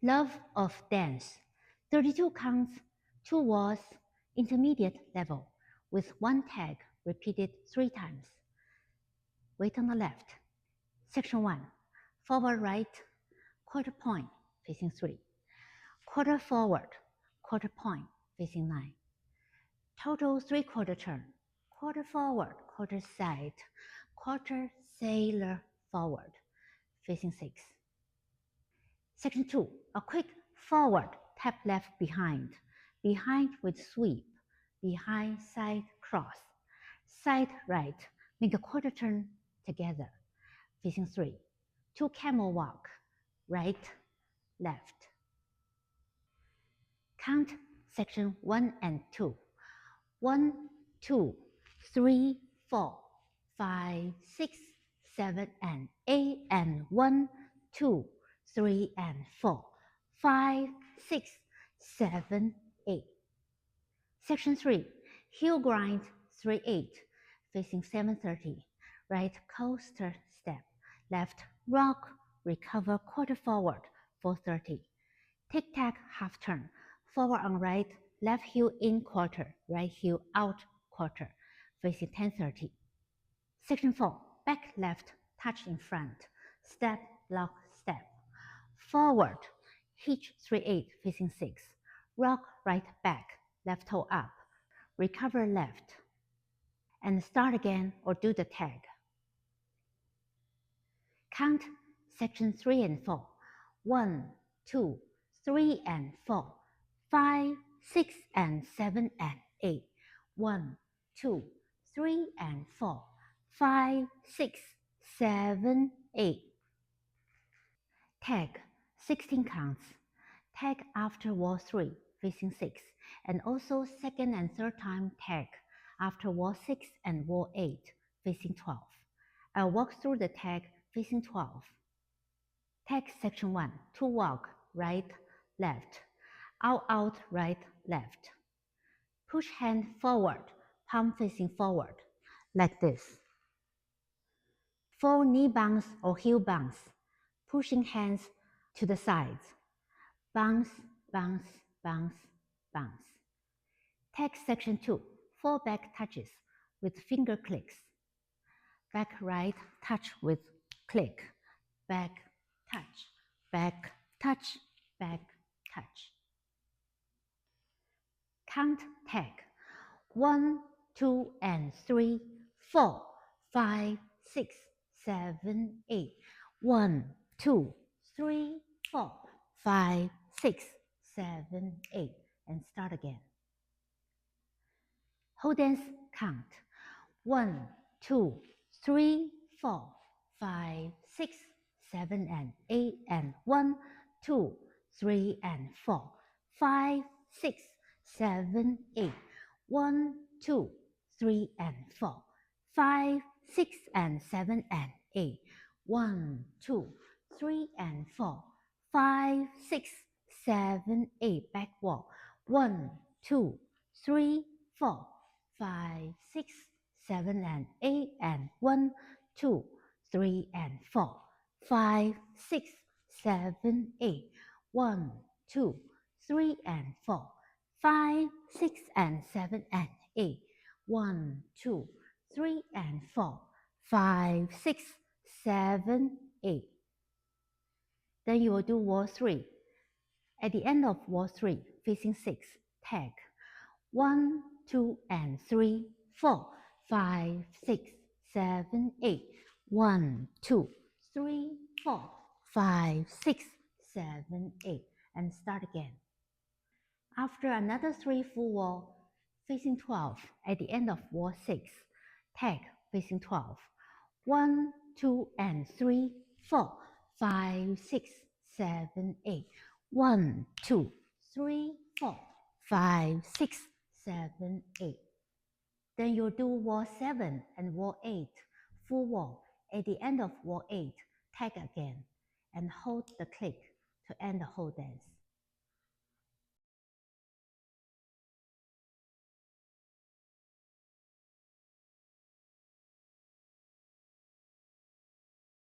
Love of dance. 32 counts, 2 walls, intermediate level, with 1 tag repeated 3 times. Weight on the left. Section 1. Forward right, quarter point, facing 3. Quarter forward, quarter point, facing 9. Total 3/4 turn. Quarter forward, quarter side, quarter sailor forward, facing 6. Section 2. A quick forward, tap left behind, behind with sweep, behind side cross, side right, make a quarter turn together, facing 3. 2 camel walk, right, left. Count section 1 and 2. 1, 2, 3, 4, 5, 6, 7, and 8, and 1, 2, 3, and 4, 5, 6, 7, 8. Section 3. Heel grind 3/8, facing 7:30. Right coaster step. Left rock, recover quarter forward 4:30. Tic-tac half turn. Forward on right, left heel in quarter, right heel out quarter, facing 10:30. Section 4. Back left, touch in front. Step, block, step. Forward, hitch 3/8, facing 6. Rock right back, left toe up. Recover left. And start again or do the tag. Count section 3 and 4. 1, 2, 3 and 4, 5, 6 and 7 and 8. 1, 2, 3 and 4, 5, 6, 7, 8. Tag 16 counts. Tag after wall 3 facing 6, and also second and third time tag after wall 6 and wall 8 facing 12. I'll walk through the tag facing 12. Tag section 1. 2 walk, right, left. Out, right, left. Push hand forward, palm facing forward, like this. 4 knee bounce or heel bounce, pushing hands to the sides. Bounce, bounce, bounce, bounce. Tag section 2. 4 back touches with finger clicks. Back right touch with click. Back touch, back touch, back touch. Count tag 1, 2, and 3, 4, 5, 6, 7, 8. 1, 2, 3, 4, 5, 6, 7, 8. And start again. Whole dance count 1, 2, 3, 4, 5, 6, 7, and 8, and 1, 2, 3, and 4, 5, 6, 7, 8. 1, 2, 3, and 4, 5, 6, and 7, and 8. 1, 2, 3, and 4, 5, 6, 7, 8. Back wall. 1, 2, 3, 4, 5, 6, 7, and 8, and 1, 2, 3, and 4, 5, 6, 7, 8. 1, 2, 3, and 4, 5, 6, and 7, and 8. 1, 2, 3, and 4, 5, 6, 7, 8. Then you will do wall 3. At the end of wall 3, facing 6, tag 1, 2, and 3, 4, 5, 6, 7, 8. 1, 2, 3, 4, 5, 6, 7, 8. And start again. After another 3 full wall, facing 12, at the end of wall 6, tag facing 12. 1, 2, and 3, 4, 5, 6, 7, 8. 1, 2, 3, 4, 5, 6, 7, 8. Then you'll do wall 7 and wall 8, full wall. At the end of wall 8, tag again and hold the click to end the whole dance.